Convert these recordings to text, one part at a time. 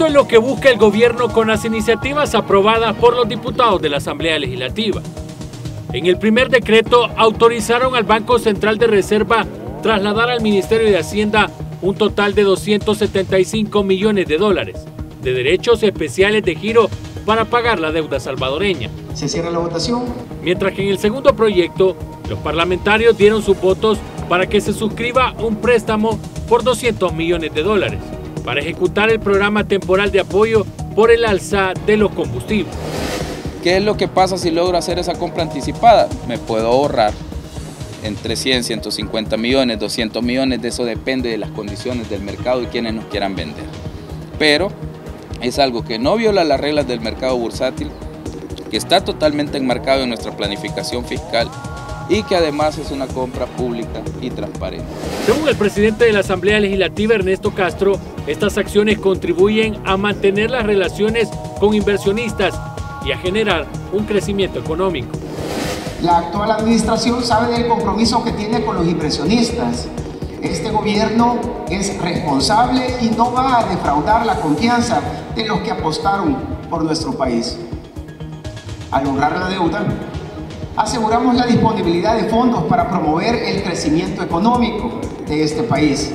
Eso es lo que busca el gobierno con las iniciativas aprobadas por los diputados de la Asamblea Legislativa. En el primer decreto autorizaron al Banco Central de Reserva trasladar al Ministerio de Hacienda un total de 275 millones de dólares de derechos especiales de giro para pagar la deuda salvadoreña. Se cierra la votación. Mientras que en el segundo proyecto, los parlamentarios dieron sus votos para que se suscriba un préstamo por 200 millones de dólares para ejecutar el programa temporal de apoyo por el alza de los combustibles. ¿Qué es lo que pasa si logro hacer esa compra anticipada? Me puedo ahorrar entre 100, 150 millones, 200 millones, de eso depende de las condiciones del mercado y quienes nos quieran vender. Pero es algo que no viola las reglas del mercado bursátil, que está totalmente enmarcado en nuestra planificación fiscal y que además es una compra pública y transparente. Según el presidente de la Asamblea Legislativa, Ernesto Castro, estas acciones contribuyen a mantener las relaciones con inversionistas y a generar un crecimiento económico. La actual administración sabe del compromiso que tiene con los inversionistas. Este gobierno es responsable y no va a defraudar la confianza de los que apostaron por nuestro país. Al honrar la deuda, aseguramos la disponibilidad de fondos para promover el crecimiento económico de este país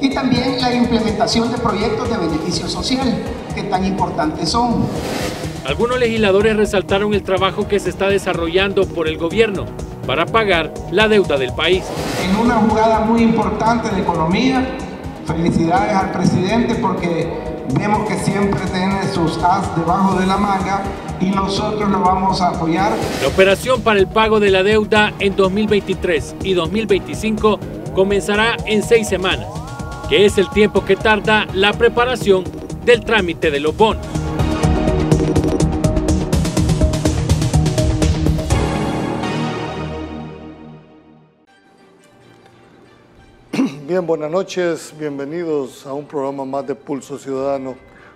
y también la implementación de proyectos de beneficio social que tan importantes son. Algunos legisladores resaltaron el trabajo que se está desarrollando por el gobierno para pagar la deuda del país. En una jugada muy importante de economía, felicidades al presidente porque vemos que siempre tiene sus as debajo de la manga y nosotros lo vamos a apoyar. La operación para el pago de la deuda en 2023 y 2025 comenzará en 6 semanas, que es el tiempo que tarda la preparación del trámite de los bonos. Bien, buenas noches, bienvenidos a un programa más de Pulso Ciudadano.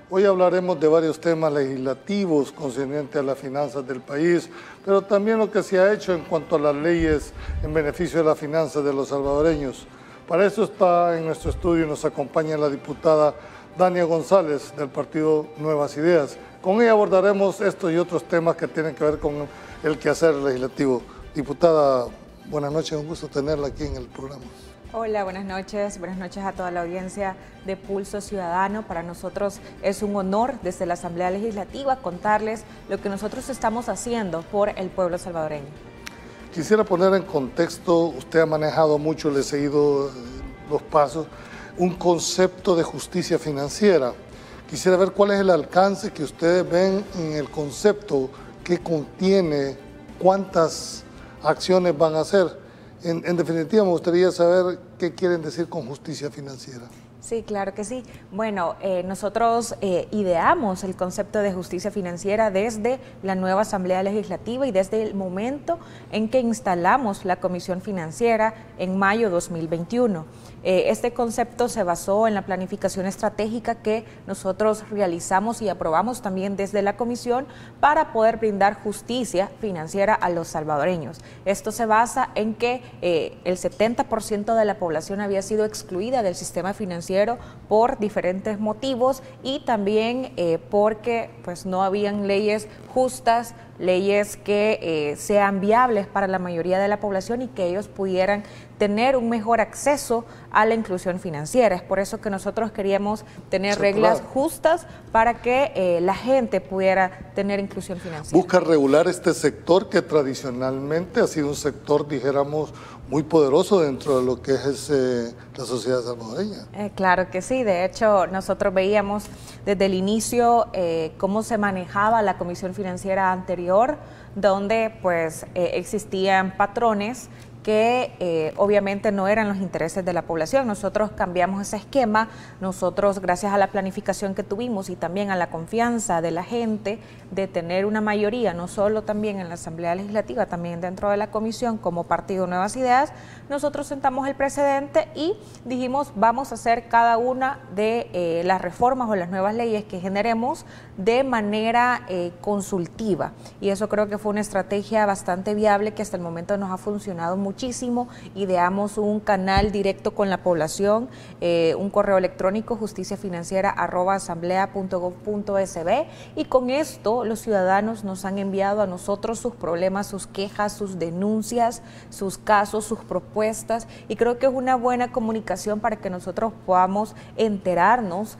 Hoy hablaremos de varios temas legislativos concernientes a las finanzas del país, pero también lo que se ha hecho en cuanto a las leyes en beneficio de las finanzas de los salvadoreños. Para eso está en nuestro estudio y nos acompaña la diputada Dania González del partido Nuevas Ideas. Con ella abordaremos estos y otros temas que tienen que ver con el quehacer legislativo. Diputada, buenas noches, un gusto tenerla aquí en el programa. Hola, buenas noches a toda la audiencia de Pulso Ciudadano. Para nosotros es un honor desde la Asamblea Legislativa contarles lo que nosotros estamos haciendo por el pueblo salvadoreño. Quisiera poner en contexto, usted ha manejado mucho, le he seguido los pasos, un concepto de justicia financiera. Quisiera ver cuál es el alcance que ustedes ven en el concepto, qué contiene, cuántas acciones van a hacer. En definitiva, me gustaría saber qué quieren decir con justicia financiera. Sí, claro que sí. Bueno, nosotros ideamos el concepto de justicia financiera desde la nueva Asamblea Legislativa y desde el momento en que instalamos la Comisión Financiera en mayo 2021. Este concepto se basó en la planificación estratégica que nosotros realizamos y aprobamos también desde la Comisión para poder brindar justicia financiera a los salvadoreños. Esto se basa en que el 70% de la población había sido excluida del sistema financiero por diferentes motivos y también porque pues, no habían leyes justas, leyes que sean viables para la mayoría de la población y que ellos pudieran tener un mejor acceso a la inclusión financiera. Es por eso que nosotros queríamos tener reglas justas para que la gente pudiera tener inclusión financiera. Busca regular este sector que tradicionalmente ha sido un sector, dijéramos, muy poderoso dentro de lo que es la sociedad salvadoreña. Claro que sí, de hecho nosotros veíamos desde el inicio cómo se manejaba la Comisión Financiera anterior, donde pues existían patrones que obviamente no eran los intereses de la población. Nosotros cambiamos ese esquema, nosotros gracias a la planificación que tuvimos y también a la confianza de la gente de tener una mayoría, no solo también en la Asamblea Legislativa, también dentro de la Comisión como Partido Nuevas Ideas, nosotros sentamos el precedente y dijimos vamos a hacer cada una de las reformas o las nuevas leyes que generemos de manera consultiva y eso creo que fue una estrategia bastante viable que hasta el momento nos ha funcionado mucho muchísimo, ideamos un canal directo con la población, un correo electrónico justiciafinanciera@asamblea.gov.sb, y con esto los ciudadanos nos han enviado a nosotros sus problemas, sus quejas, sus denuncias, sus casos, sus propuestas, y creo que es una buena comunicación para que nosotros podamos enterarnos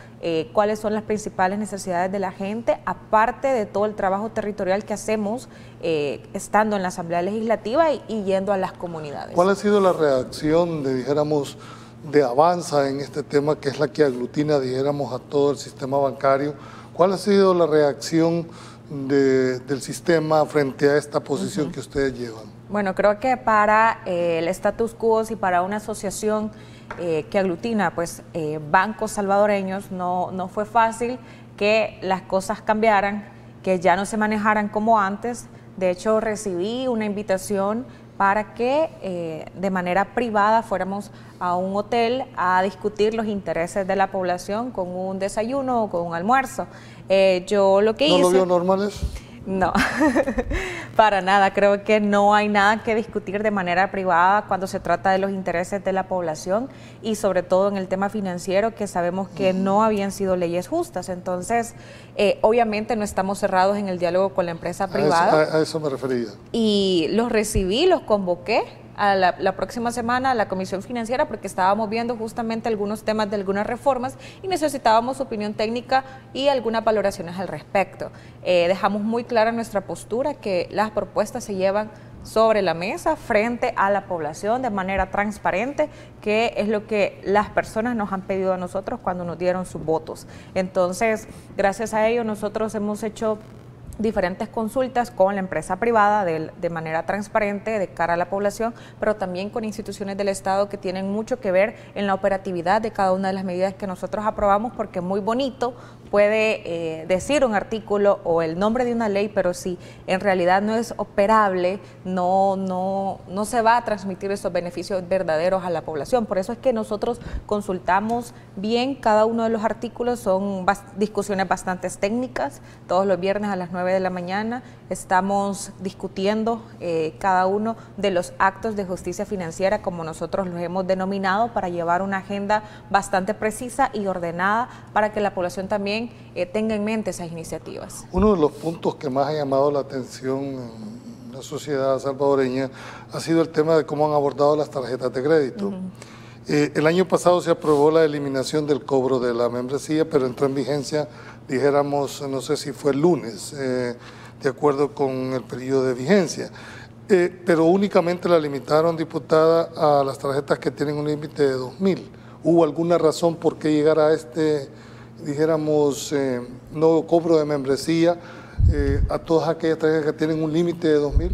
cuáles son las principales necesidades de la gente, aparte de todo el trabajo territorial que hacemos estando en la Asamblea Legislativa y yendo a las comunidades. ¿Cuál ha sido la reacción de Avanza en este tema, que es la que aglutina, dijéramos, a todo el sistema bancario? ¿Cuál ha sido la reacción del sistema frente a esta posición que ustedes llevan? Bueno, creo que para el status quo y para una asociación que aglutina bancos salvadoreños, no fue fácil que las cosas cambiaran, que ya no se manejaran como antes. De hecho, recibí una invitación para que de manera privada fuéramos a un hotel a discutir los intereses de la población con un desayuno o con un almuerzo. Yo lo que hice... ¿No lo vio normales? No, para nada. Creo que no hay nada que discutir de manera privada cuando se trata de los intereses de la población, y sobre todo en el tema financiero, que sabemos que no habían sido leyes justas. Entonces, obviamente no estamos cerrados en el diálogo con la empresa privada. A eso me refería. Y los recibí, los convoqué a la próxima semana a la Comisión Financiera, porque estábamos viendo justamente algunos temas de algunas reformas y necesitábamos opinión técnica y algunas valoraciones al respecto. Dejamos muy clara nuestra postura, que las propuestas se llevan sobre la mesa frente a la población de manera transparente, que es lo que las personas nos han pedido a nosotros cuando nos dieron sus votos. Entonces, gracias a ello nosotros hemos hecho diferentes consultas con la empresa privada de manera transparente de cara a la población, pero también con instituciones del Estado que tienen mucho que ver en la operatividad de cada una de las medidas que nosotros aprobamos, porque muy bonito puede decir un artículo o el nombre de una ley, pero si en realidad no es operable, no se va a transmitir esos beneficios verdaderos a la población. Por eso es que nosotros consultamos bien cada uno de los artículos, son discusiones bastante técnicas. Todos los viernes a las 9 de la mañana estamos discutiendo cada uno de los actos de justicia financiera, como nosotros los hemos denominado, para llevar una agenda bastante precisa y ordenada para que la población también tenga en mente esas iniciativas. Uno de los puntos que más ha llamado la atención en la sociedad salvadoreña ha sido el tema de cómo han abordado las tarjetas de crédito. El año pasado se aprobó la eliminación del cobro de la membresía, pero entró en vigencia, dijéramos, no sé si fue el lunes, de acuerdo con el periodo de vigencia. Pero únicamente la limitaron, diputada, a las tarjetas que tienen un límite de 2.000. ¿Hubo alguna razón por qué llegar a este, dijéramos, nuevo cobro de membresía a todas aquellas tarjetas que tienen un límite de 2.000?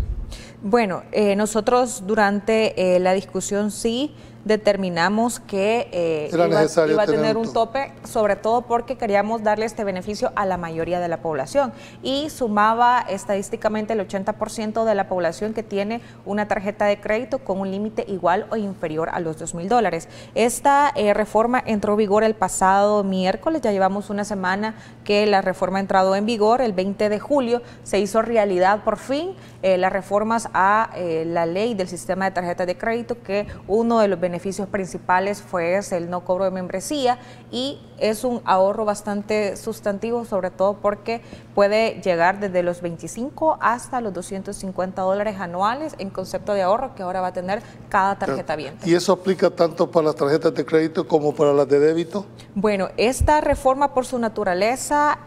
Bueno, nosotros durante la discusión sí determinamos que iba a tener un tope, sobre todo porque queríamos darle este beneficio a la mayoría de la población, y sumaba estadísticamente el 80% de la población que tiene una tarjeta de crédito con un límite igual o inferior a los $2.000. Esta reforma entró en vigor el pasado miércoles, ya llevamos una semana que la reforma ha entrado en vigor. El 20 de julio se hizo realidad por fin las reformas a la ley del sistema de tarjetas de crédito, que uno de los beneficios principales fue el no cobro de membresía, y es un ahorro bastante sustantivo, sobre todo porque puede llegar desde los 25 hasta los $250 anuales en concepto de ahorro que ahora va a tener cada tarjeta viente. ¿Y eso aplica tanto para las tarjetas de crédito como para las de débito? Bueno, esta reforma, por su naturaleza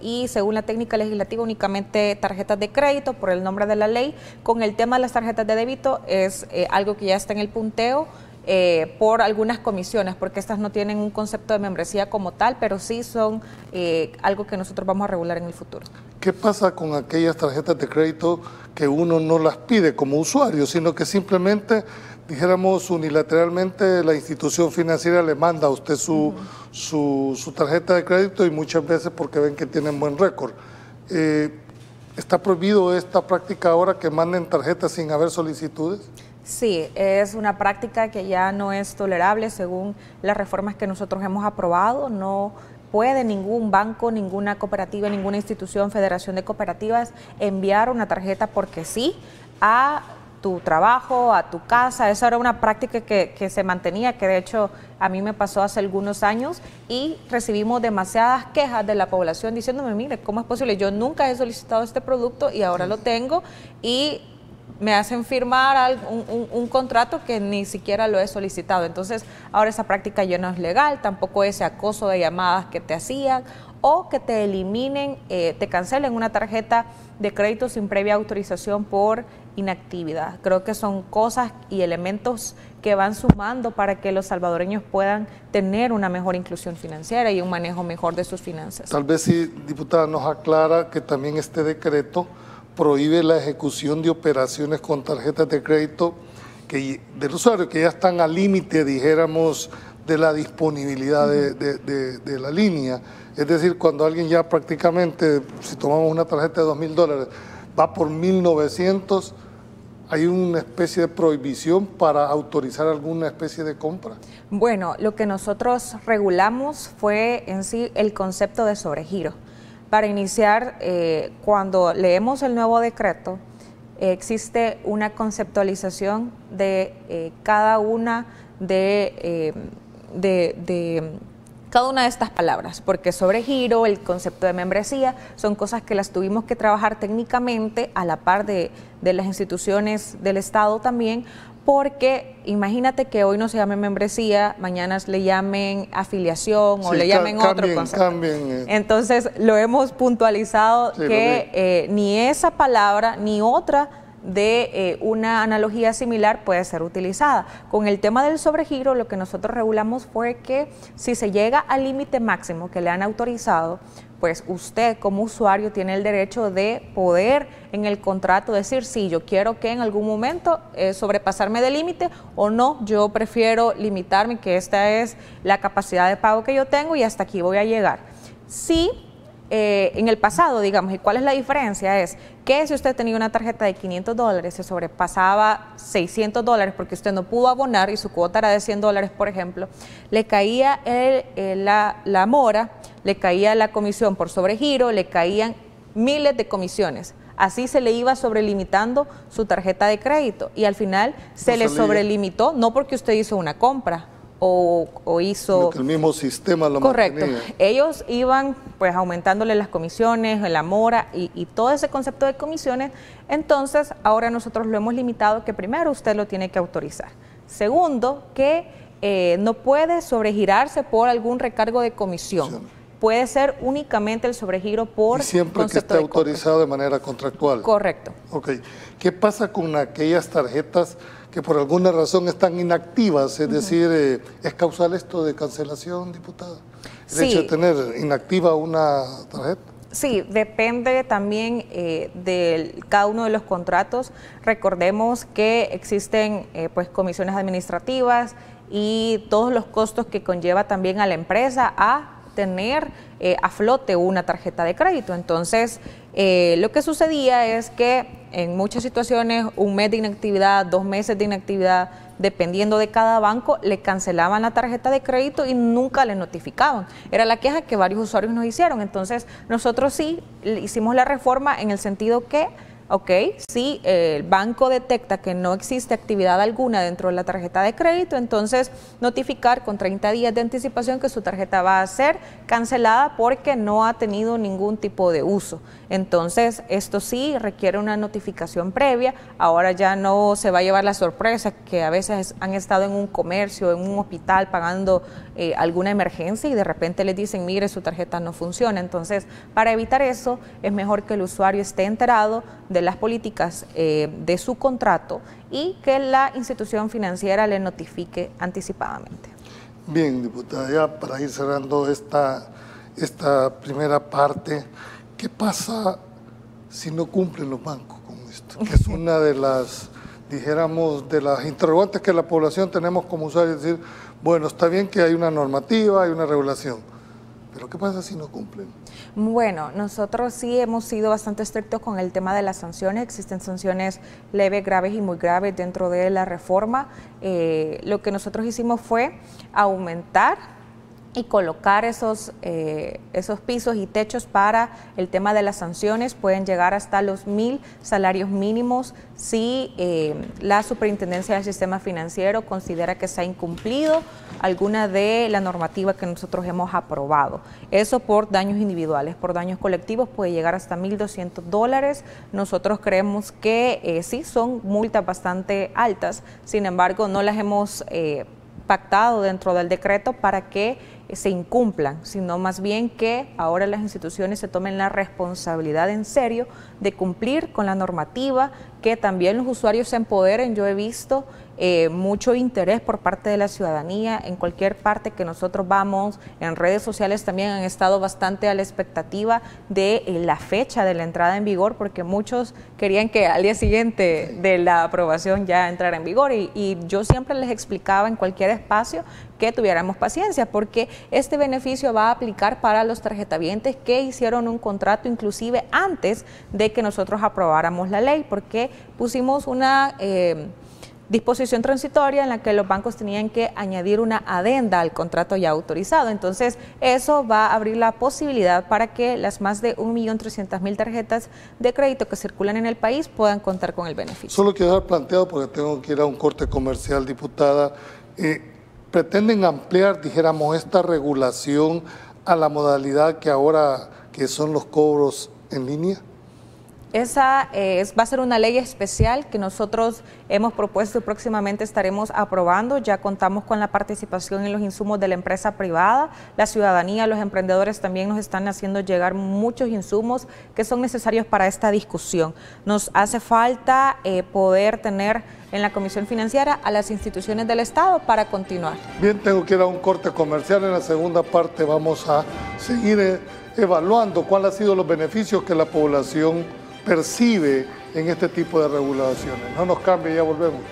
y según la técnica legislativa, únicamente tarjetas de crédito por el nombre de la ley. Con el tema de las tarjetas de débito es algo que ya está en el punteo por algunas comisiones, porque estas no tienen un concepto de membresía como tal, pero sí son algo que nosotros vamos a regular en el futuro. ¿Qué pasa con aquellas tarjetas de crédito que uno no las pide como usuario, sino que simplemente, dijéramos, unilateralmente la institución financiera le manda a usted su tarjeta de crédito, y muchas veces porque ven que tienen buen récord? ¿Está prohibido esta práctica ahora, que manden tarjetas sin haber solicitudes? Sí, es una práctica que ya no es tolerable según las reformas que nosotros hemos aprobado. No puede ningún banco, ninguna cooperativa, ninguna institución, federación de cooperativas enviar una tarjeta porque sí a tu trabajo, a tu casa. Esa era una práctica que se mantenía, que de hecho a mí me pasó hace algunos años, y recibimos demasiadas quejas de la población diciéndome, mire, ¿cómo es posible? Yo nunca he solicitado este producto y ahora lo tengo, y me hacen firmar un contrato que ni siquiera lo he solicitado. Entonces, ahora esa práctica ya no es legal, tampoco ese acoso de llamadas que te hacían, o que te eliminen, te cancelen una tarjeta de crédito sin previa autorización por inactividad. Creo que son cosas y elementos que van sumando para que los salvadoreños puedan tener una mejor inclusión financiera y un manejo mejor de sus finanzas. Tal vez sí, diputada, nos aclara que también este decreto prohíbe la ejecución de operaciones con tarjetas de crédito del usuario que ya están al límite, dijéramos, de la disponibilidad de la línea. Es decir, cuando alguien ya prácticamente, si tomamos una tarjeta de $2.000, va por 1.900, ¿hay una especie de prohibición para autorizar alguna especie de compra? Bueno, lo que nosotros regulamos fue en sí el concepto de sobregiro. Para iniciar, cuando leemos el nuevo decreto, existe una conceptualización de cada una de cada una de estas palabras, porque sobregiro, el concepto de membresía, son cosas que las tuvimos que trabajar técnicamente a la par de las instituciones del Estado también, porque imagínate que hoy no se llame membresía, mañana le llamen afiliación, o le llamen otro concepto. Entonces lo hemos puntualizado, que ni esa palabra ni otra de una analogía similar puede ser utilizada. Con el tema del sobregiro, lo que nosotros regulamos fue que si se llega al límite máximo que le han autorizado, pues usted como usuario tiene el derecho de poder en el contrato decir, sí, yo quiero que en algún momento sobrepasarme del límite, o no, yo prefiero limitarme, que esta es la capacidad de pago que yo tengo y hasta aquí voy a llegar. Sí. En el pasado, digamos, ¿y cuál es la diferencia? Es que si usted tenía una tarjeta de $500, se sobrepasaba $600 porque usted no pudo abonar y su cuota era de $100, por ejemplo, le caía la mora, le caía la comisión por sobregiro, le caían miles de comisiones. Así se le iba sobrelimitando su tarjeta de crédito y al final se le sobrelimitó, no porque usted hizo una compra, o hizo... Lo que el mismo sistema lo correcto. mantenía. Ellos iban pues aumentándole las comisiones, la mora y todo ese concepto de comisiones. Entonces ahora nosotros lo hemos limitado, que primero usted lo tiene que autorizar. Segundo, que no puede sobregirarse por algún recargo de comisión. Puede ser únicamente el sobregiro por... Y siempre que esté autorizado de manera contractual. Correcto. Ok. ¿Qué pasa con aquellas tarjetas que por alguna razón están inactivas? Es decir, ¿es causal esto de cancelación, diputada? ¿El hecho de tener inactiva una tarjeta? Sí, depende también de cada uno de los contratos. Recordemos que existen pues comisiones administrativas y todos los costos que conlleva también a la empresa a tener a flote una tarjeta de crédito. Entonces, lo que sucedía es que en muchas situaciones, 1 mes de inactividad, 2 meses de inactividad, dependiendo de cada banco, le cancelaban la tarjeta de crédito y nunca le notificaban. Era la queja que varios usuarios nos hicieron. Entonces, nosotros sí hicimos la reforma en el sentido que, si el banco detecta que no existe actividad alguna dentro de la tarjeta de crédito, entonces notificar con 30 días de anticipación que su tarjeta va a ser cancelada porque no ha tenido ningún tipo de uso. Entonces, esto sí requiere una notificación previa. Ahora ya no se va a llevar la sorpresa que a veces han estado en un comercio, en un hospital pagando alguna emergencia y de repente les dicen, mire, su tarjeta no funciona. Entonces, para evitar eso, es mejor que el usuario esté enterado de las políticas de su contrato y que la institución financiera le notifique anticipadamente. Bien, diputada, ya para ir cerrando esta primera parte, ¿qué pasa si no cumplen los bancos con esto? Que es una de las, dijéramos, de las interrogantes que la población tenemos como usuarios, es decir, bueno, está bien que hay una normativa, hay una regulación, pero ¿qué pasa si no cumplen? Bueno, nosotros sí hemos sido bastante estrictos con el tema de las sanciones. Existen sanciones leves, graves y muy graves dentro de la reforma. Lo que nosotros hicimos fue aumentar y colocar esos pisos y techos para el tema de las sanciones. Pueden llegar hasta los 1.000 salarios mínimos si la Superintendencia del Sistema Financiero considera que se ha incumplido alguna de la normativa que nosotros hemos aprobado. Eso por daños individuales. Por daños colectivos puede llegar hasta $1.200. Nosotros creemos que sí son multas bastante altas, sin embargo no las hemos pactado dentro del decreto para que se incumplan, sino más bien que ahora las instituciones se tomen la responsabilidad en serio de cumplir con la normativa, que también los usuarios se empoderen. Yo he visto mucho interés por parte de la ciudadanía en cualquier parte que nosotros vamos, en redes sociales también han estado bastante a la expectativa de la fecha de la entrada en vigor, porque muchos querían que al día siguiente de la aprobación ya entrara en vigor, y yo siempre les explicaba en cualquier espacio que tuviéramos paciencia, porque este beneficio va a aplicar para los tarjetavientes que hicieron un contrato inclusive antes de que nosotros aprobáramos la ley, porque pusimos una disposición transitoria en la que los bancos tenían que añadir una adenda al contrato ya autorizado. Entonces, eso va a abrir la posibilidad para que las más de 1.300.000 tarjetas de crédito que circulan en el país puedan contar con el beneficio. Solo quiero dejar planteado, porque tengo que ir a un corte comercial, diputada, ¿pretenden ampliar, dijéramos, esta regulación a la modalidad que ahora, que son los cobros en línea? Esa va a ser una ley especial que nosotros hemos propuesto y próximamente estaremos aprobando. Ya contamos con la participación en los insumos de la empresa privada, la ciudadanía, los emprendedores también nos están haciendo llegar muchos insumos que son necesarios para esta discusión. Nos hace falta poder tener en la Comisión Financiera a las instituciones del Estado para continuar. Bien, tengo que ir a un corte comercial. En la segunda parte vamos a seguir evaluando cuáles han sido los beneficios que la población percibe en este tipo de regulaciones. No nos cambie, ya volvemos.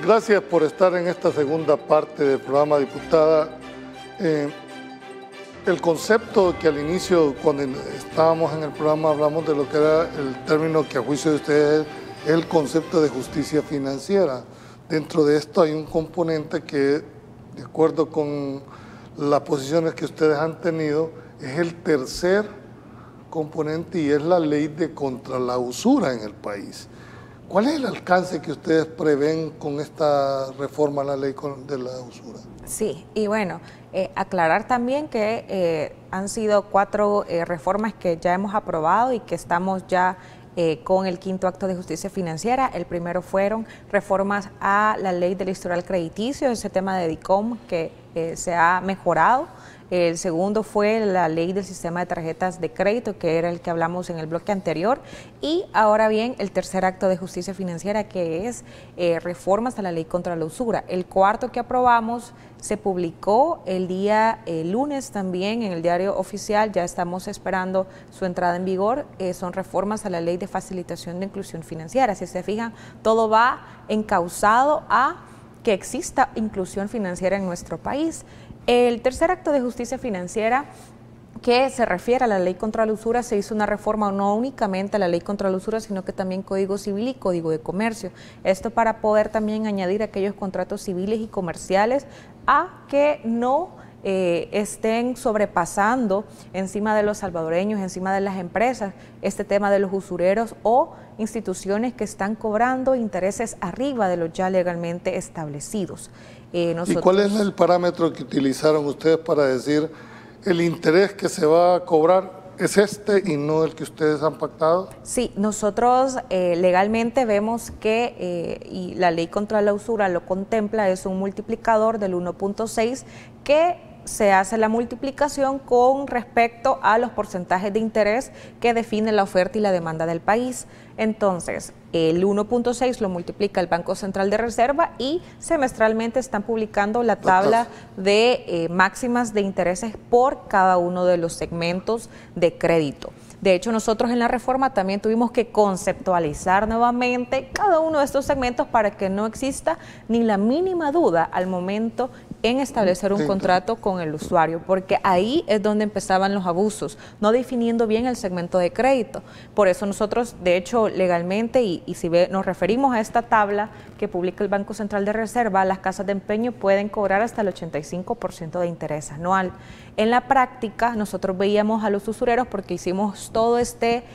Gracias por estar en esta segunda parte del programa, diputada. El concepto que al inicio, cuando estábamos en el programa, hablamos de lo que era el término que a juicio de ustedes es el concepto de justicia financiera. Dentro de esto hay un componente que, de acuerdo con las posiciones que ustedes han tenido, es el tercer componente y es la ley de contra la usura en el país. ¿Cuál es el alcance que ustedes prevén con esta reforma a la ley de la usura? Sí, y bueno, aclarar también que han sido 4 reformas que ya hemos aprobado y que estamos ya con el 5º acto de justicia financiera. El primero fueron reformas a la ley del historial crediticio, ese tema de DICOM que se ha mejorado. El segundo fue la ley del sistema de tarjetas de crédito, que era el que hablamos en el bloque anterior. Y ahora bien, el tercer acto de justicia financiera, que es reformas a la ley contra la usura. El cuarto que aprobamos se publicó el día lunes también en el diario oficial. Ya estamos esperando su entrada en vigor. Son reformas a la ley de facilitación de inclusión financiera. Si se fijan, todo va encauzado a que exista inclusión financiera en nuestro país. El tercer acto de justicia financiera, que se refiere a la ley contra la usura, se hizo una reforma no únicamente a la ley contra la usura, sino que también Código Civil y Código de Comercio. Esto para poder también añadir aquellos contratos civiles y comerciales a que no estén sobrepasando encima de los salvadoreños, encima de las empresas, este tema de los usureros o instituciones que están cobrando intereses arriba de los ya legalmente establecidos. ¿Y cuál es el parámetro que utilizaron ustedes para decir el interés que se va a cobrar es este y no el que ustedes han pactado? Sí, nosotros legalmente vemos que, y la ley contra la usura lo contempla, es un multiplicador del 1.6 que se hace la multiplicación con respecto a los porcentajes de interés que define la oferta y la demanda del país. Entonces, El 1.6 lo multiplica el Banco Central de Reserva y semestralmente están publicando la tabla de máximas de intereses por cada uno de los segmentos de crédito. De hecho, nosotros en la reforma también tuvimos que conceptualizar nuevamente cada uno de estos segmentos para que no exista ni la mínima duda al momento en establecer un contrato con el usuario, porque ahí es donde empezaban los abusos, no definiendo bien el segmento de crédito. Por eso nosotros, de hecho, legalmente, y si nos referimos a esta tabla que publica el Banco Central de Reserva, las casas de empeño pueden cobrar hasta el 85% de interés anual. En la práctica, nosotros veíamos a los usureros porque hicimos todo este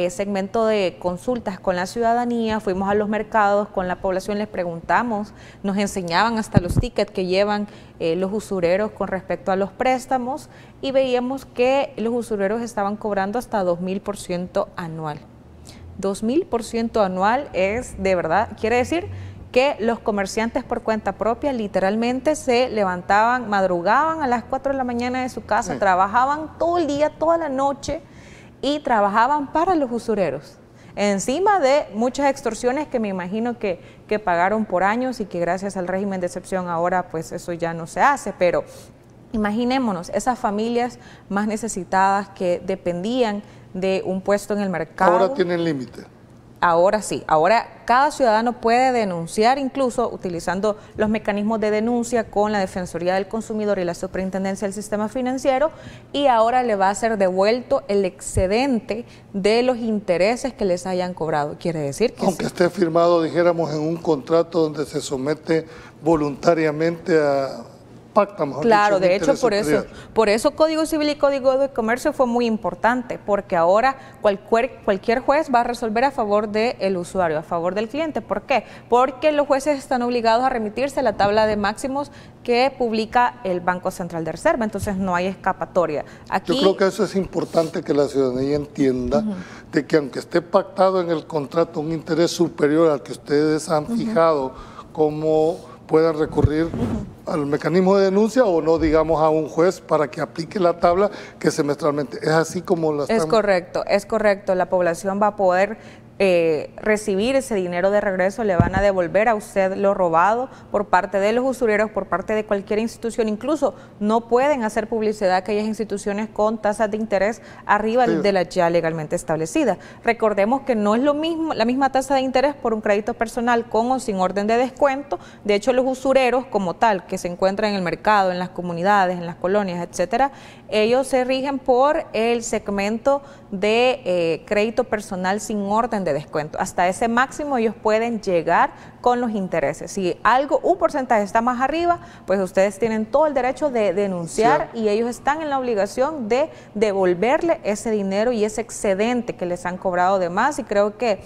segmento de consultas con la ciudadanía, fuimos a los mercados, con la población les preguntamos, nos enseñaban hasta los tickets que llevan los usureros con respecto a los préstamos y veíamos que los usureros estaban cobrando hasta 2.000% anual. 2.000% anual es de verdad, quiere decir que los comerciantes por cuenta propia literalmente se levantaban, madrugaban a las 4 de la mañana de su casa, trabajaban todo el día, toda la noche y trabajaban para los usureros. Encima de muchas extorsiones que me imagino que pagaron por años y que gracias al régimen de excepción ahora pues eso ya no se hace, pero imaginémonos esas familias más necesitadas que dependían de un puesto en el mercado. Ahora tienen límite. Ahora sí, ahora cada ciudadano puede denunciar, incluso utilizando los mecanismos de denuncia con la Defensoría del Consumidor y la Superintendencia del Sistema Financiero, y ahora le va a ser devuelto el excedente de los intereses que les hayan cobrado. Quiere decir que aunque esté firmado, dijéramos, en un contrato donde se somete voluntariamente a... Claro, de hecho por eso Código Civil y Código de Comercio fue muy importante, porque ahora cualquier juez va a resolver a favor del usuario, a favor del cliente. ¿Por qué? Porque los jueces están obligados a remitirse a la tabla de máximos que publica el Banco Central de Reserva, entonces no hay escapatoria. Aquí, yo creo que eso es importante que la ciudadanía entienda, de que aunque esté pactado en el contrato un interés superior al que ustedes han fijado como puedan recurrir al mecanismo de denuncia o no, digamos, a un juez para que aplique la tabla que semestralmente. Es así como la están... Es correcto. La población va a poder recibir ese dinero de regreso, le van a devolver a usted lo robado por parte de los usureros, por parte de cualquier institución. Incluso no pueden hacer publicidad aquellas instituciones con tasas de interés arriba de las ya legalmente establecidas. Recordemos que no es lo mismo, la misma tasa de interés por un crédito personal con o sin orden de descuento. De hecho, los usureros como tal, que se encuentran en el mercado, en las comunidades, en las colonias, etcétera, ellos se rigen por el segmento de crédito personal sin orden de descuento. Hasta ese máximo ellos pueden llegar con los intereses. Si un porcentaje está más arriba, pues ustedes tienen todo el derecho de denunciar y ellos están en la obligación de devolverle ese dinero y ese excedente que les han cobrado de más, y creo que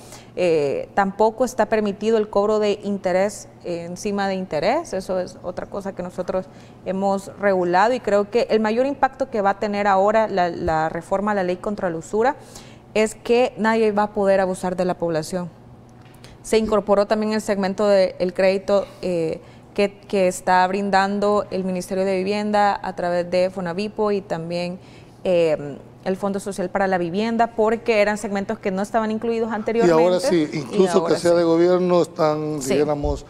tampoco está permitido el cobro de interés encima de interés. Eso es otra cosa que nosotros hemos regulado, y creo que el mayor impacto que va a tener ahora la reforma a la ley contra la usura es que nadie va a poder abusar de la población. Se incorporó también el segmento del crédito que está brindando el Ministerio de Vivienda a través de Fonavipo y también el Fondo Social para la Vivienda, porque eran segmentos que no estaban incluidos anteriormente. Y ahora sí, incluso que sea de gobierno, están, digamos,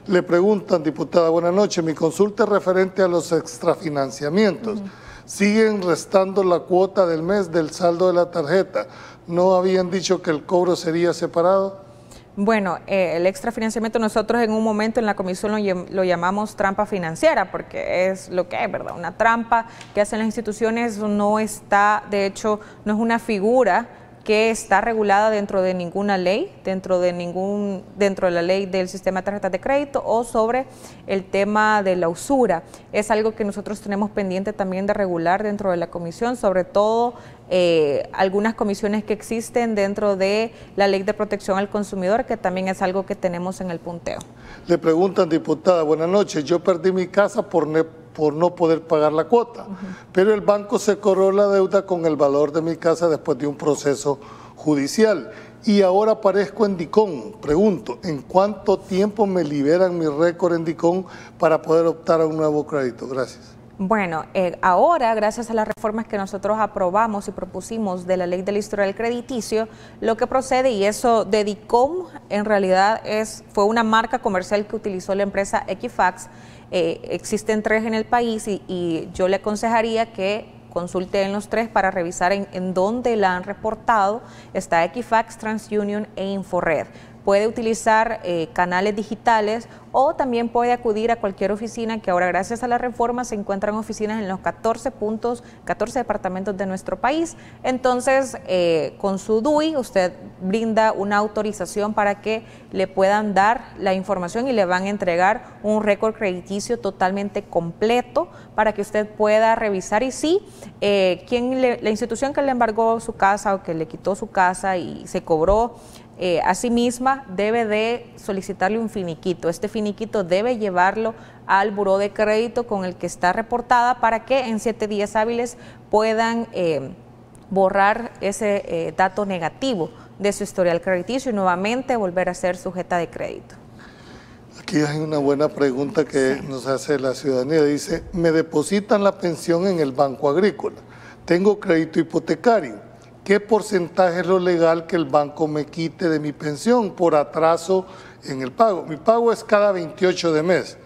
le preguntan, diputada, buenas noches, mi consulta es referente a los extrafinanciamientos. Siguen restando la cuota del mes del saldo de la tarjeta. ¿No habían dicho que el cobro sería separado? Bueno, el extrafinanciamiento nosotros en un momento en la comisión lo llamamos trampa financiera, porque es lo que es, ¿verdad? Una trampa que hacen las instituciones, no está, de hecho, no es una figura que está regulada dentro de ninguna ley, dentro de la ley del sistema de tarjetas de crédito o sobre el tema de la usura. Es algo que nosotros tenemos pendiente también de regular dentro de la comisión, sobre todo algunas comisiones que existen dentro de la Ley de Protección al Consumidor, que también es algo que tenemos en el punteo. Le preguntan, diputada, buenas noches, yo perdí mi casa por no poder pagar la cuota, pero el banco se cobró la deuda con el valor de mi casa después de un proceso judicial y ahora aparezco en DICOM. Pregunto, ¿en cuánto tiempo me liberan mi récord en DICOM para poder optar a un nuevo crédito? Gracias. Bueno, ahora, gracias a las reformas que nosotros aprobamos y propusimos de la ley del historial crediticio, lo que procede, y eso de DICOM en realidad fue una marca comercial que utilizó la empresa Equifax. Existen 3 en el país y yo le aconsejaría que consulte en los 3 para revisar en dónde la han reportado. Está Equifax, TransUnion e Inforred. Puede utilizar canales digitales o también puede acudir a cualquier oficina, que ahora gracias a la reforma se encuentran oficinas en los 14 departamentos de nuestro país. Entonces, con su DUI usted brinda una autorización para que le puedan dar la información y le van a entregar un récord crediticio totalmente completo para que usted pueda revisar. Y sí, la institución que le embargó su casa o que le quitó su casa y se cobró a sí misma, debe de solicitarle un finiquito. Este finiquito debe llevarlo al buró de crédito con el que está reportada para que en 7 días hábiles puedan borrar ese dato negativo de su historial crediticio y nuevamente volver a ser sujeta de crédito. Aquí hay una buena pregunta que nos hace la ciudadanía. Dice, me depositan la pensión en el Banco Agrícola, tengo crédito hipotecario. ¿Qué porcentaje es lo legal que el banco me quite de mi pensión por atraso en el pago? Mi pago es cada 28 de mes.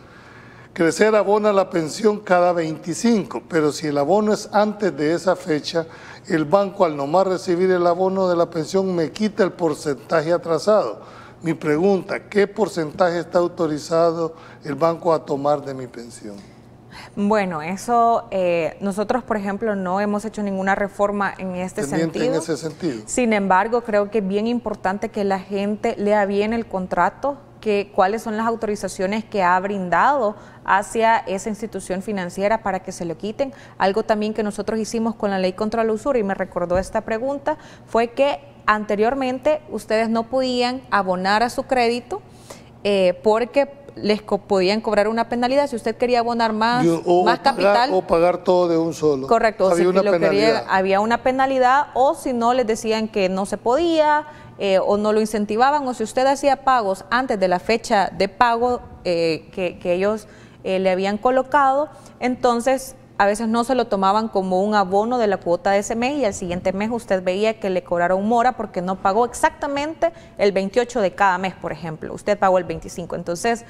Crecer abona la pensión cada 25, pero si el abono es antes de esa fecha, el banco al nomás recibir el abono de la pensión me quita el porcentaje atrasado. Mi pregunta, ¿qué porcentaje está autorizado el banco a tomar de mi pensión? Bueno, eso nosotros, por ejemplo, no hemos hecho ninguna reforma en este sentido. En ese sentido. Sin embargo, creo que es bien importante que la gente lea bien el contrato, cuáles son las autorizaciones que ha brindado hacia esa institución financiera para que se lo quiten. Algo también que nosotros hicimos con la ley contra la usura, y me recordó esta pregunta, fue que anteriormente ustedes no podían abonar a su crédito porque les podían cobrar una penalidad si usted quería abonar más capital. O pagar todo de un solo. Correcto, había una penalidad, o si no les decían que no se podía, o no lo incentivaban, o si usted hacía pagos antes de la fecha de pago que ellos le habían colocado, entonces a veces no se lo tomaban como un abono de la cuota de ese mes y al siguiente mes usted veía que le cobraron mora porque no pagó exactamente el 28 de cada mes, por ejemplo. Usted pagó el 25. Entonces,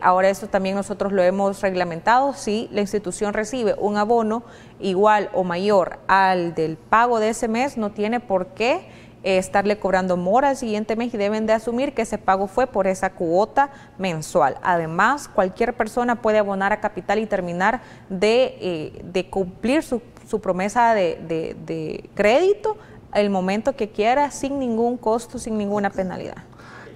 ahora eso también nosotros lo hemos reglamentado. Si la institución recibe un abono igual o mayor al del pago de ese mes, no tiene por qué estarle cobrando mora al siguiente mes y deben de asumir que ese pago fue por esa cuota mensual. Además, cualquier persona puede abonar a capital y terminar de cumplir su promesa de crédito el momento que quiera, sin ningún costo, sin ninguna penalidad.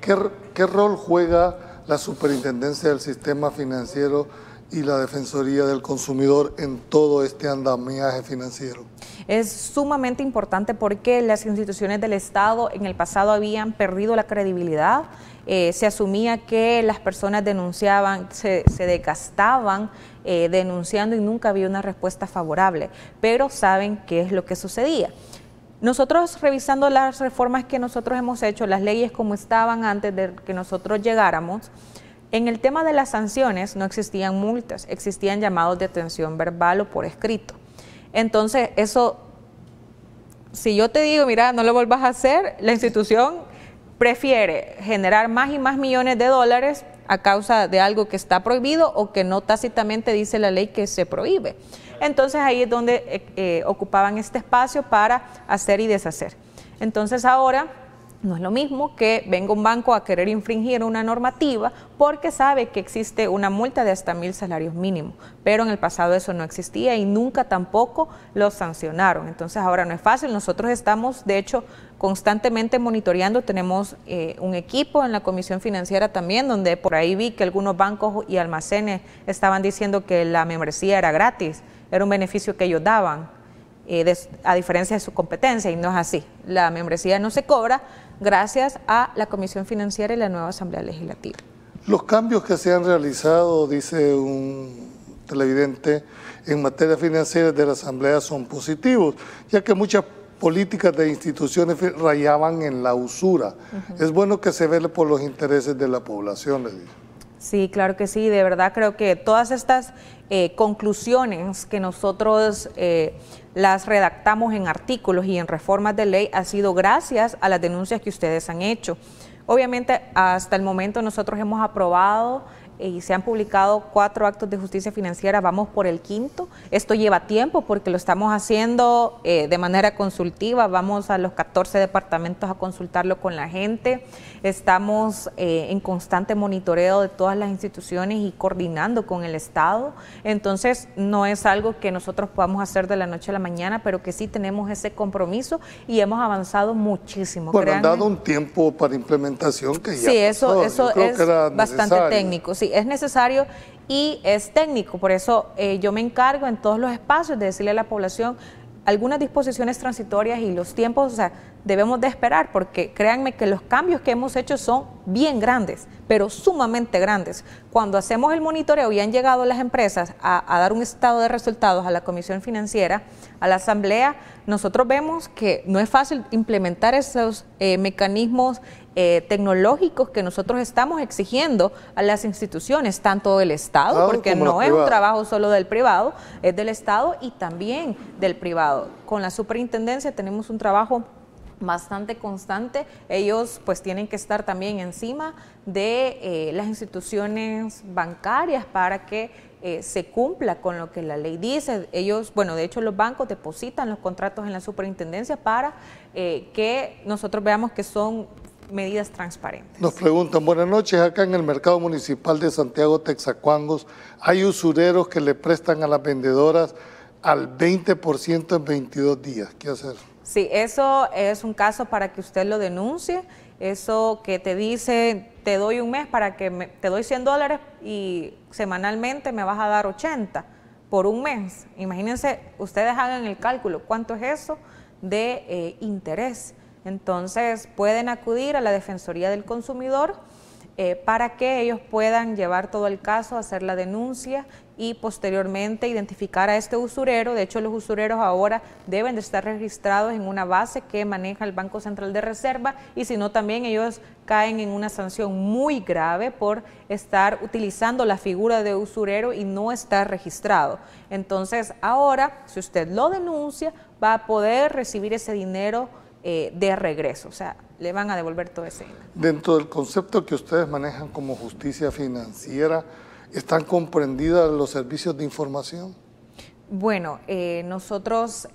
¿Qué rol juega la Superintendencia del Sistema Financiero y la Defensoría del Consumidor en todo este andamiaje financiero? Es sumamente importante porque las instituciones del Estado en el pasado habían perdido la credibilidad. Se asumía que las personas denunciaban, se desgastaban denunciando y nunca había una respuesta favorable, pero saben qué es lo que sucedía. Nosotros, revisando las reformas que nosotros hemos hecho, las leyes como estaban antes de que nosotros llegáramos, en el tema de las sanciones no existían multas, existían llamados de atención verbal o por escrito. Entonces, eso, si yo te digo, mira, no lo vuelvas a hacer, la institución prefiere generar más y más millones de dólares a causa de algo que está prohibido o que no tácitamente dice la ley que se prohíbe. Entonces, ahí es donde ocupaban este espacio para hacer y deshacer. Entonces, ahora no es lo mismo que venga un banco a querer infringir una normativa porque sabe que existe una multa de hasta 1,000 salarios mínimos, pero en el pasado eso no existía y nunca tampoco lo sancionaron. Entonces ahora no es fácil. Nosotros estamos, de hecho, constantemente monitoreando. Tenemos un equipo en la Comisión Financiera también, donde por ahí vi que algunos bancos y almacenes estaban diciendo que la membresía era gratis, era un beneficio que ellos daban, a diferencia de su competencia, y no es así. La membresía no se cobra gracias a la Comisión Financiera y la nueva Asamblea Legislativa. Los cambios que se han realizado, dice un televidente, en materia financiera de la Asamblea son positivos, ya que muchas políticas de instituciones rayaban en la usura. Es bueno que se vele por los intereses de la población, le digo. Sí, claro que sí, de verdad creo que todas estas conclusiones que nosotros las redactamos en artículos y en reformas de ley ha sido gracias a las denuncias que ustedes han hecho. Obviamente, hasta el momento nosotros hemos aprobado y se han publicado 4 actos de justicia financiera, vamos por el 5º. Esto lleva tiempo porque lo estamos haciendo de manera consultiva, vamos a los 14 departamentos a consultarlo con la gente, estamos en constante monitoreo de todas las instituciones y coordinando con el Estado, entonces no es algo que nosotros podamos hacer de la noche a la mañana, pero que sí tenemos ese compromiso y hemos avanzado muchísimo. Bueno, han dado un tiempo para implementación que ya sí, eso es bastante necesario. técnico, sí, es necesario y es técnico, por eso yo me encargo en todos los espacios de decirle a la población algunas disposiciones transitorias y los tiempos, o sea, debemos de esperar, porque créanme que los cambios que hemos hecho son bien grandes, pero sumamente grandes. Cuando hacemos el monitoreo y han llegado las empresas a dar un estado de resultados a la Comisión Financiera, a la Asamblea, nosotros vemos que no es fácil implementar esos mecanismos tecnológicos que nosotros estamos exigiendo a las instituciones, tanto del Estado, porque no es un trabajo solo del privado, es del Estado y también del privado. Con la superintendencia tenemos un trabajo bastante constante, ellos pues tienen que estar también encima de las instituciones bancarias para que se cumpla con lo que la ley dice. Ellos, bueno, de hecho los bancos depositan los contratos en la superintendencia para que nosotros veamos que son medidas transparentes. Nos preguntan, buenas noches, acá en el mercado municipal de Santiago Texacuangos hay usureros que le prestan a las vendedoras al 20% en 22 días. ¿Qué hacer? Sí, eso es un caso para que usted lo denuncie. Eso que te dice, te doy un mes para que te doy $100 y semanalmente me vas a dar 80 por un mes. Imagínense, ustedes hagan el cálculo, ¿cuánto es eso de interés? Entonces pueden acudir a la Defensoría del Consumidor para que ellos puedan llevar todo el caso, hacer la denuncia y posteriormente identificar a este usurero. De hecho, los usureros ahora deben de estar registrados en una base que maneja el Banco Central de Reserva y si no también ellos caen en una sanción muy grave por estar utilizando la figura de usurero y no estar registrado. Entonces ahora, si usted lo denuncia, va a poder recibir ese dinero de regreso, o sea, le van a devolver todo ese dinero. Dentro del concepto que ustedes manejan como justicia financiera, ¿están comprendidas los servicios de información? Bueno, nosotros,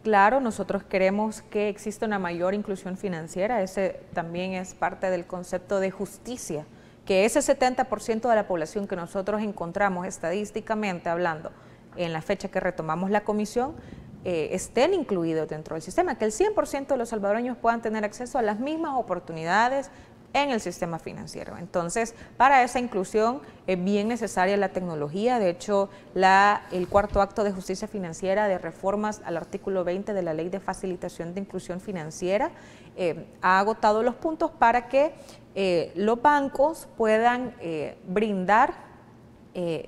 claro, nosotros queremos que exista una mayor inclusión financiera, ese también es parte del concepto de justicia, que ese 70% de la población que nosotros encontramos estadísticamente hablando en la fecha que retomamos la comisión, estén incluidos dentro del sistema, que el 100% de los salvadoreños puedan tener acceso a las mismas oportunidades en el sistema financiero. Entonces, para esa inclusión es bien necesaria la tecnología. De hecho, el 4º acto de justicia financiera de reformas al artículo 20 de la Ley de Facilitación de Inclusión Financiera ha agotado los puntos para que los bancos puedan brindar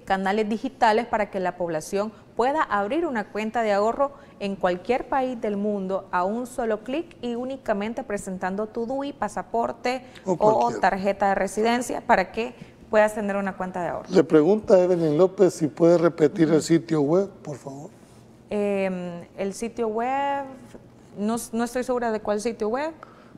canales digitales para que la población pueda abrir una cuenta de ahorro en cualquier país del mundo a un solo clic y únicamente presentando tu DUI, pasaporte o tarjeta de residencia para que puedas tener una cuenta de ahorro. Le pregunta a Evelyn López si puede repetir el sitio web, por favor. El sitio web, no estoy segura de cuál sitio web.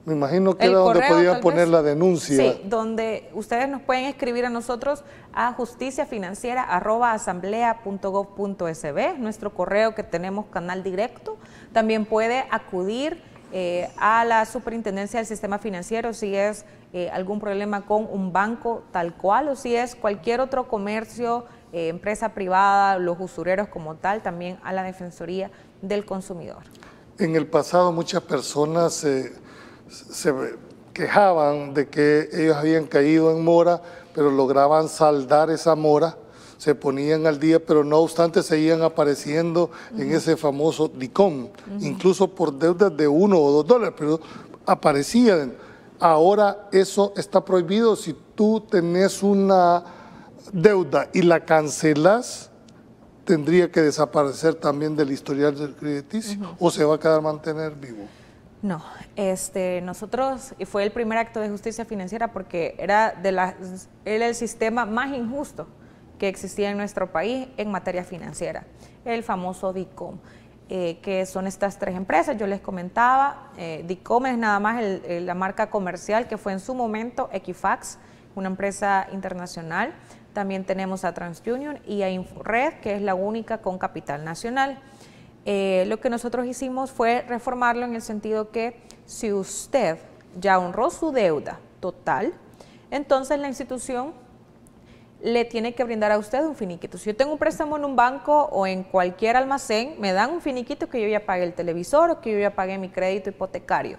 Me imagino que era donde podían poner la denuncia. Sí, donde ustedes nos pueden escribir a nosotros a justiciafinanciera@asamblea.gov.sb, nuestro correo que tenemos canal directo. También puede acudir a la Superintendencia del Sistema Financiero si es algún problema con un banco tal cual o si es cualquier otro comercio, empresa privada, los usureros como tal, también a la Defensoría del Consumidor. En el pasado muchas personas se quejaban de que ellos habían caído en mora, pero lograban saldar esa mora, se ponían al día, pero no obstante seguían apareciendo en ese famoso DICOM, incluso por deudas de $1 o $2, pero aparecían. Ahora eso está prohibido. Si tú tenés una deuda y la cancelas, tendría que desaparecer también del historial del crediticio, o se va a quedar mantener vivo. No, nosotros, y fue el primer acto de justicia financiera porque era el sistema más injusto que existía en nuestro país en materia financiera, el famoso DICOM, que son estas 3 empresas. Yo les comentaba, DICOM es nada más la marca comercial que fue en su momento Equifax, una empresa internacional. También tenemos a TransUnion y a InfoRed, que es la única con capital nacional. Lo que nosotros hicimos fue reformarlo en el sentido que si usted ya honró su deuda total, entonces la institución le tiene que brindar a usted un finiquito. Si yo tengo un préstamo en un banco o en cualquier almacén, me dan un finiquito que yo ya pagué el televisor o que yo ya pagué mi crédito hipotecario.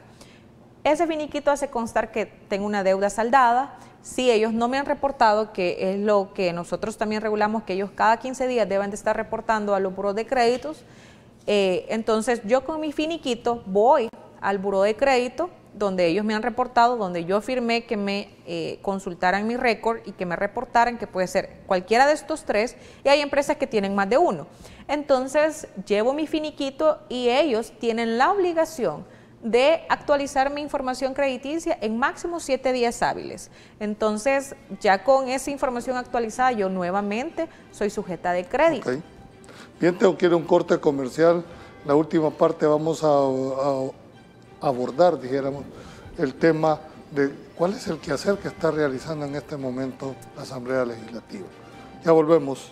Ese finiquito hace constar que tengo una deuda saldada. Si ellos no me han reportado, que es lo que nosotros también regulamos, que ellos cada 15 días deben de estar reportando a los buros de créditos, entonces yo con mi finiquito voy al buró de crédito donde ellos me han reportado, donde yo firmé que me consultaran mi récord y que me reportaran, que puede ser cualquiera de estos 3, y hay empresas que tienen más de uno. Entonces llevo mi finiquito y ellos tienen la obligación de actualizar mi información crediticia en máximo 7 días hábiles. Entonces ya con esa información actualizada yo nuevamente soy sujeta de crédito. Okay. Bien, tengo que ir a un corte comercial. La última parte vamos a abordar, dijéramos, el tema de cuál es el quehacer que está realizando en este momento la Asamblea Legislativa. Ya volvemos.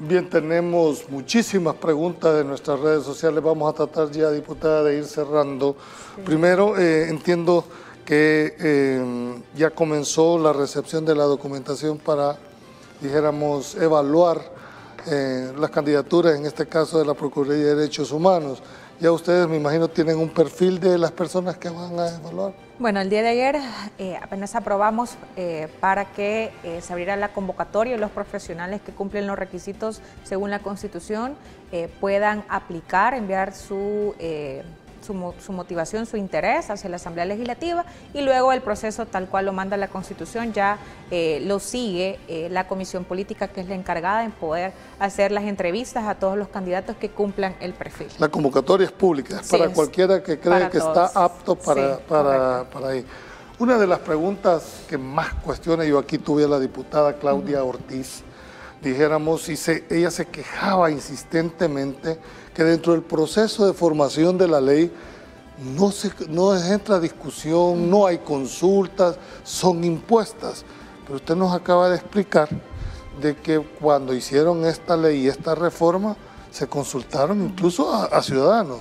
Bien, tenemos muchísimas preguntas de nuestras redes sociales. Vamos a tratar ya, diputada, de ir cerrando. Sí. Primero, entiendo que ya comenzó la recepción de la documentación para, dijéramos, evaluar las candidaturas, en este caso de la Procuraduría de Derechos Humanos. Ya ustedes, me imagino, tienen un perfil de las personas que van a evaluar. Bueno, el día de ayer apenas aprobamos para que se abriera la convocatoria y los profesionales que cumplen los requisitos según la Constitución puedan aplicar, enviar su motivación, su interés hacia la Asamblea Legislativa, y luego el proceso tal cual lo manda la Constitución ya lo sigue la Comisión Política, que es la encargada en poder hacer las entrevistas a todos los candidatos que cumplan el perfil. La convocatoria es pública, es para cualquiera que cree que está apto para ir. Una de las preguntas que más cuestiona, yo aquí tuve a la diputada Claudia Ortiz, dijéramos, y ella se quejaba insistentemente que dentro del proceso de formación de la ley no entra discusión, no hay consultas, son impuestas. Pero usted nos acaba de explicar de que cuando hicieron esta ley y esta reforma, se consultaron incluso a ciudadanos.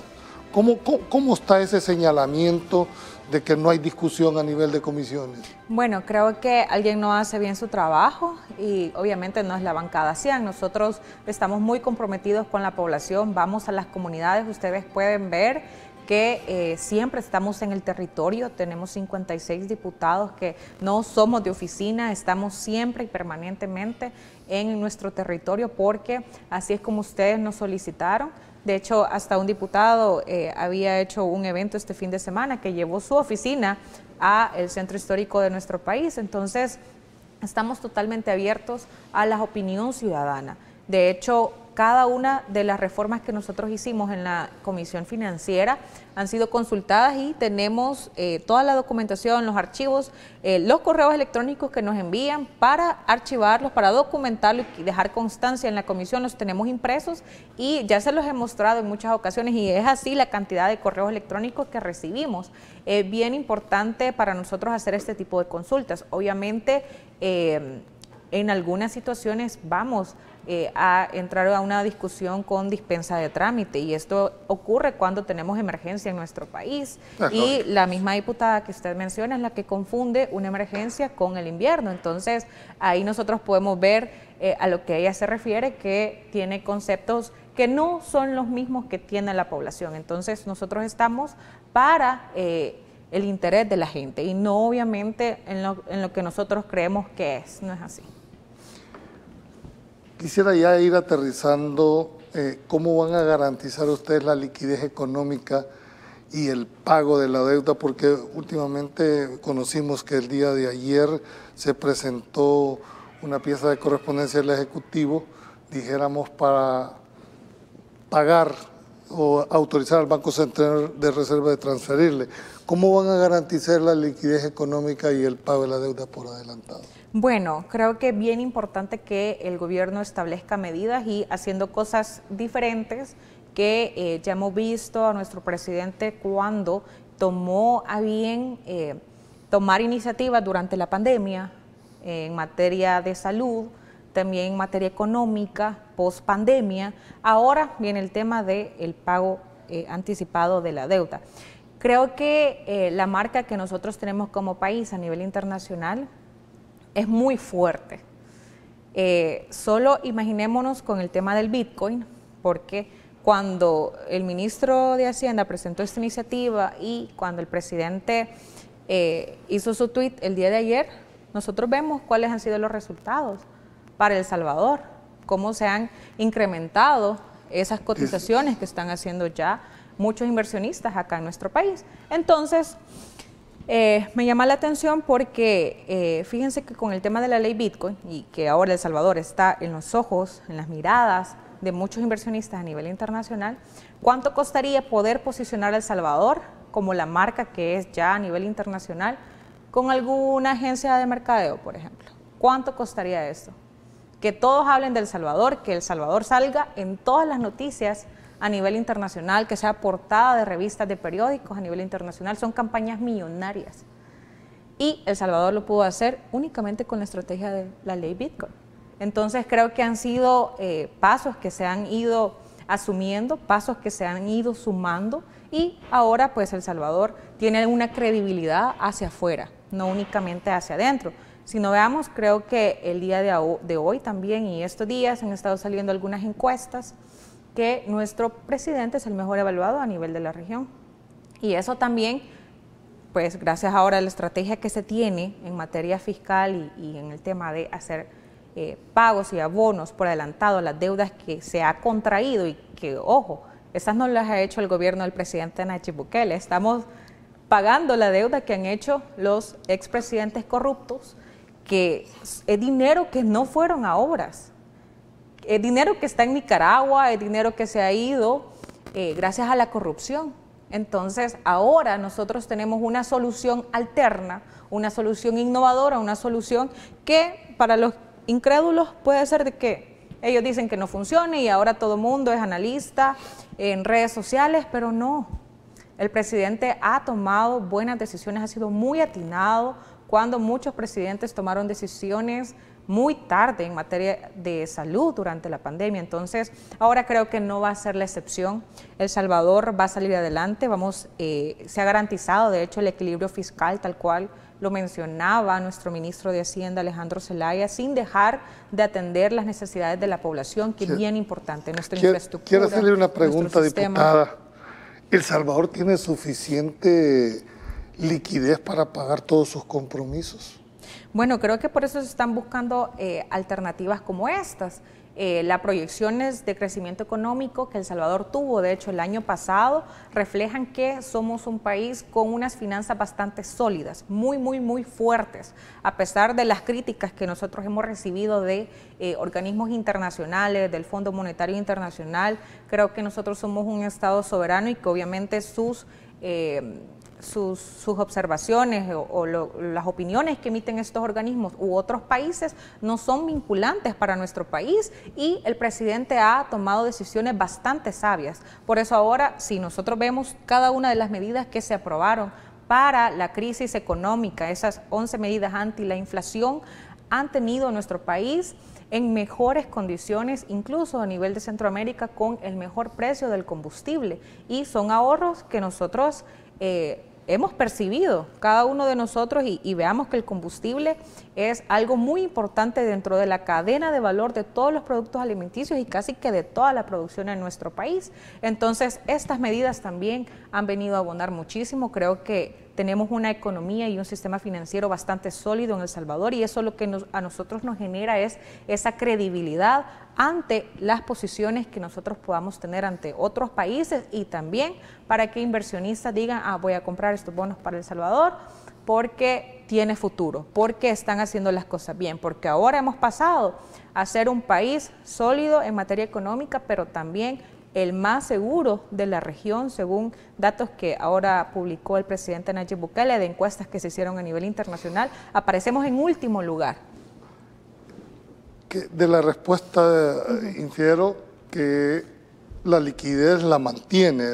¿Cómo está ese señalamiento de que no hay discusión a nivel de comisiones? Bueno, creo que alguien no hace bien su trabajo y obviamente no es la bancada CIAN. Nosotros estamos muy comprometidos con la población, vamos a las comunidades, ustedes pueden ver que siempre estamos en el territorio, tenemos 56 diputados que no somos de oficina, estamos siempre y permanentemente en nuestro territorio porque así es como ustedes nos solicitaron. De hecho, hasta un diputado había hecho un evento este fin de semana que llevó su oficina al centro histórico de nuestro país. Entonces, estamos totalmente abiertos a la opinión ciudadana. De hecho, cada una de las reformas que nosotros hicimos en la Comisión Financiera han sido consultadas y tenemos toda la documentación, los archivos, los correos electrónicos que nos envían para archivarlos, para documentarlos y dejar constancia en la comisión. Los tenemos impresos y ya se los he mostrado en muchas ocasiones y es así la cantidad de correos electrónicos que recibimos. Es bien importante para nosotros hacer este tipo de consultas. Obviamente, en algunas situaciones vamos a entrar a una discusión con dispensa de trámite y esto ocurre cuando tenemos emergencia en nuestro país y la misma diputada que usted menciona es la que confunde una emergencia con el invierno. Entonces ahí nosotros podemos ver a lo que ella se refiere, que tiene conceptos que no son los mismos que tiene la población. Entonces nosotros estamos para el interés de la gente y no obviamente en lo que nosotros creemos que es, no es así. Quisiera ya ir aterrizando, ¿cómo van a garantizar ustedes la liquidez económica y el pago de la deuda? Porque últimamente conocimos que el día de ayer se presentó una pieza de correspondencia del Ejecutivo, dijéramos, para pagar o autorizar al Banco Central de Reserva de transferirle. ¿Cómo van a garantizar la liquidez económica y el pago de la deuda por adelantado? Bueno, creo que es bien importante que el gobierno establezca medidas y haciendo cosas diferentes que ya hemos visto a nuestro presidente cuando tomó a bien tomar iniciativas durante la pandemia en materia de salud, también en materia económica, post pandemia. Ahora viene el tema del pago anticipado de la deuda. Creo que la marca que nosotros tenemos como país a nivel internacional es muy fuerte. Solo imaginémonos con el tema del Bitcoin, porque cuando el ministro de Hacienda presentó esta iniciativa y cuando el presidente hizo su tweet el día de ayer, nosotros vemos cuáles han sido los resultados para El Salvador, cómo se han incrementado esas cotizaciones que están haciendo ya muchos inversionistas acá en nuestro país. Entonces, me llama la atención porque fíjense que con el tema de la ley Bitcoin y que ahora El Salvador está en los ojos, en las miradas de muchos inversionistas a nivel internacional, ¿cuánto costaría poder posicionar a El Salvador como la marca que es ya a nivel internacional con alguna agencia de mercadeo, por ejemplo? ¿Cuánto costaría esto? Que todos hablen de El Salvador, que El Salvador salga en todas las noticias a nivel internacional, que sea portada de revistas, de periódicos a nivel internacional, son campañas millonarias. Y El Salvador lo pudo hacer únicamente con la estrategia de la ley Bitcoin. Entonces creo que han sido pasos que se han ido asumiendo, pasos que se han ido sumando y ahora pues El Salvador tiene una credibilidad hacia afuera, no únicamente hacia adentro. Si no veamos, creo que el día de hoy también y estos días han estado saliendo algunas encuestas que nuestro presidente es el mejor evaluado a nivel de la región. Y eso también, pues gracias ahora a la estrategia que se tiene en materia fiscal y en el tema de hacer pagos y abonos por adelantado a las deudas que se ha contraído y que, ojo, esas no las ha hecho el gobierno del presidente Nayib Bukele. Estamos pagando la deuda que han hecho los expresidentes corruptos, que es dinero que no fueron a obras. Es dinero que está en Nicaragua, es dinero que se ha ido gracias a la corrupción. Entonces, ahora nosotros tenemos una solución alterna, una solución innovadora, una solución que para los incrédulos puede ser de que ellos dicen que no funcione y ahora todo el mundo es analista en redes sociales, pero no. El presidente ha tomado buenas decisiones, ha sido muy atinado cuando muchos presidentes tomaron decisiones muy tarde en materia de salud durante la pandemia. Entonces, ahora creo que no va a ser la excepción. El Salvador va a salir adelante, se ha garantizado, de hecho, el equilibrio fiscal, tal cual lo mencionaba nuestro ministro de Hacienda, Alejandro Zelaya, sin dejar de atender las necesidades de la población, que es bien importante, nuestra infraestructura. Quiero hacerle una pregunta, diputada. ¿El Salvador tiene suficiente liquidez para pagar todos sus compromisos? Bueno, creo que por eso se están buscando alternativas como estas. Las proyecciones de crecimiento económico que El Salvador tuvo, de hecho, el año pasado, reflejan que somos un país con unas finanzas bastante sólidas, muy fuertes, a pesar de las críticas que nosotros hemos recibido de organismos internacionales, del Fondo Monetario Internacional. Creo que nosotros somos un Estado soberano y que obviamente sus observaciones o las opiniones que emiten estos organismos u otros países no son vinculantes para nuestro país y el presidente ha tomado decisiones bastante sabias. Por eso ahora, si nosotros vemos cada una de las medidas que se aprobaron para la crisis económica, esas 11 medidas anti la inflación, han tenido a nuestro país en mejores condiciones, incluso a nivel de Centroamérica, con el mejor precio del combustible. Y son ahorros que nosotros hemos percibido, cada uno de nosotros, y veamos que el combustible es algo muy importante dentro de la cadena de valor de todos los productos alimenticios y casi que de toda la producción en nuestro país. Entonces, estas medidas también han venido a abonar muchísimo. Creo que tenemos una economía y un sistema financiero bastante sólido en El Salvador, y eso lo que a nosotros nos genera es esa credibilidad ante las posiciones que nosotros podamos tener ante otros países, y también para que inversionistas digan, voy a comprar estos bonos para El Salvador porque tiene futuro, porque están haciendo las cosas bien, porque ahora hemos pasado a ser un país sólido en materia económica, pero también el más seguro de la región, según datos que ahora publicó el presidente Nayib Bukele, de encuestas que se hicieron a nivel internacional. Aparecemos en último lugar. De la respuesta infiero que la liquidez la mantiene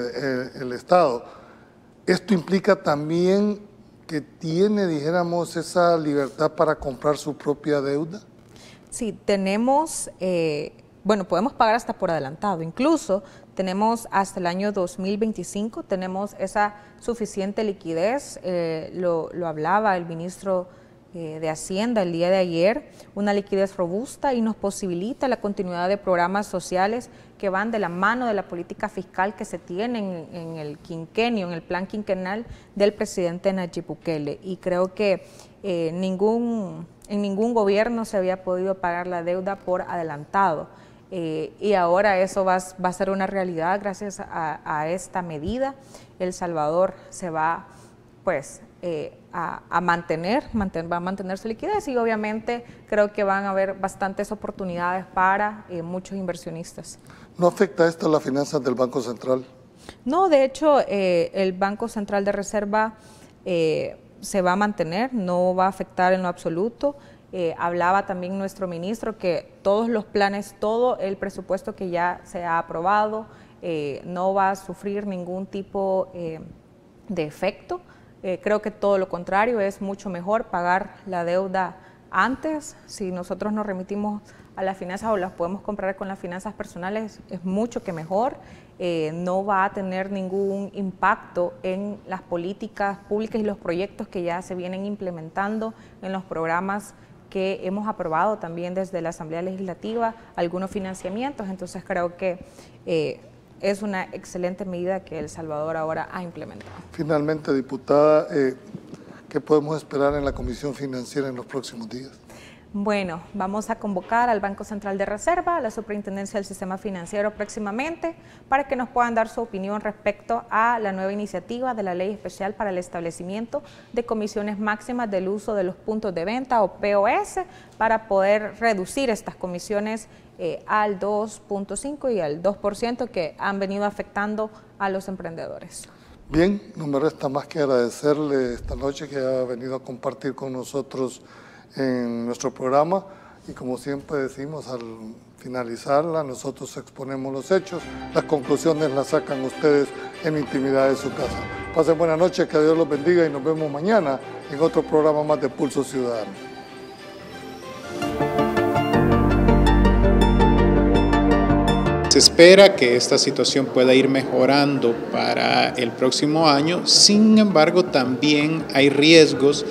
el Estado. Esto implica también que tiene, dijéramos, esa libertad para comprar su propia deuda. Sí, tenemos, bueno, podemos pagar hasta por adelantado, incluso tenemos hasta el año 2025, tenemos esa suficiente liquidez, lo hablaba el ministro de Hacienda el día de ayer, una liquidez robusta, y nos posibilita la continuidad de programas sociales que van de la mano de la política fiscal que se tiene en el quinquenio, en el plan quinquenal del presidente Nayib Bukele. Y creo que en ningún gobierno se había podido pagar la deuda por adelantado. Y ahora eso va a ser una realidad gracias a esta medida. El Salvador se va, pues, va a mantener su liquidez, y obviamente creo que van a haber bastantes oportunidades para muchos inversionistas. ¿No afecta esto a las finanzas del Banco Central? No, de hecho, el Banco Central de Reserva se va a mantener, no va a afectar en lo absoluto. Hablaba también nuestro ministro que todos los planes, todo el presupuesto que ya se ha aprobado no va a sufrir ningún tipo de efecto. Creo que todo lo contrario, es mucho mejor pagar la deuda antes. Si nosotros nos remitimos a las finanzas o las podemos comprar con las finanzas personales, es mucho que mejor. No va a tener ningún impacto en las políticas públicas y los proyectos que ya se vienen implementando en los programas que hemos aprobado también desde la Asamblea Legislativa, algunos financiamientos. Entonces creo que es una excelente medida que El Salvador ahora ha implementado. Finalmente, diputada, ¿qué podemos esperar en la Comisión Financiera en los próximos días? Bueno, vamos a convocar al Banco Central de Reserva, a la Superintendencia del Sistema Financiero próximamente, para que nos puedan dar su opinión respecto a la nueva iniciativa de la Ley Especial para el establecimiento de comisiones máximas del uso de los puntos de venta o POS, para poder reducir estas comisiones al 2.5 y al 2% que han venido afectando a los emprendedores. Bien, no me resta más que agradecerle esta noche que ha venido a compartir con nosotros en nuestro programa, y como siempre decimos al finalizarla, nosotros exponemos los hechos, las conclusiones las sacan ustedes en intimidad de su casa. Pasen buena noche, que Dios los bendiga, y nos vemos mañana en otro programa más de Pulso Ciudadano. Se espera que esta situación pueda ir mejorando para el próximo año, sin embargo también hay riesgos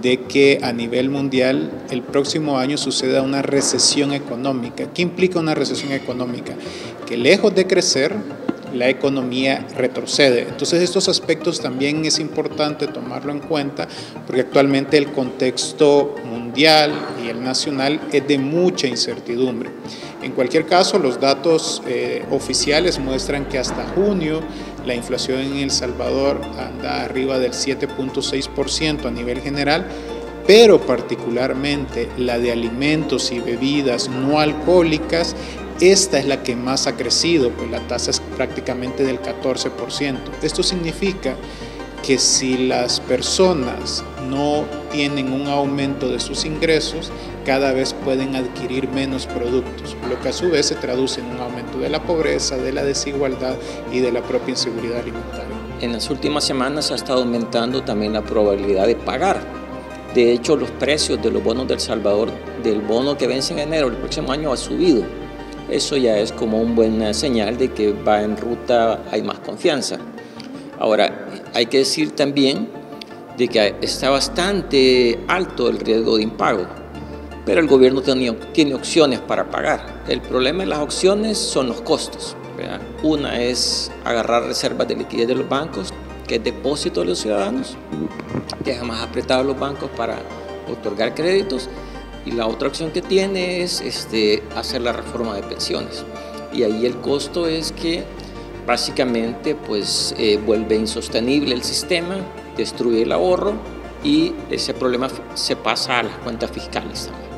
de que a nivel mundial el próximo año suceda una recesión económica. ¿Qué implica una recesión económica? Que lejos de crecer, la economía retrocede. Entonces estos aspectos también es importante tomarlo en cuenta, porque actualmente el contexto mundial y el nacional es de mucha incertidumbre. En cualquier caso, los datos oficiales muestran que hasta junio la inflación en El Salvador anda arriba del 7.6% a nivel general, pero particularmente la de alimentos y bebidas no alcohólicas, esta es la que más ha crecido, pues la tasa es prácticamente del 14%. Esto significa que si las personas no tienen un aumento de sus ingresos, cada vez pueden adquirir menos productos, lo que a su vez se traduce en un aumento de la pobreza, de la desigualdad y de la propia inseguridad alimentaria. En las últimas semanas ha estado aumentando también la probabilidad de pagar. De hecho, los precios de los bonos de El Salvador, del bono que vence en enero del próximo año, ha subido. Eso ya es como una buena señal de que va en ruta, hay más confianza. Ahora, hay que decir también de que está bastante alto el riesgo de impago, pero el gobierno tiene opciones para pagar. El problema de las opciones son los costos, ¿verdad? Una es agarrar reservas de liquidez de los bancos, que es depósito de los ciudadanos, deja más apretados los bancos para otorgar créditos, y la otra opción que tiene es hacer la reforma de pensiones. Y ahí el costo es que básicamente pues, vuelve insostenible el sistema, destruye el ahorro y ese problema se pasa a las cuentas fiscales también.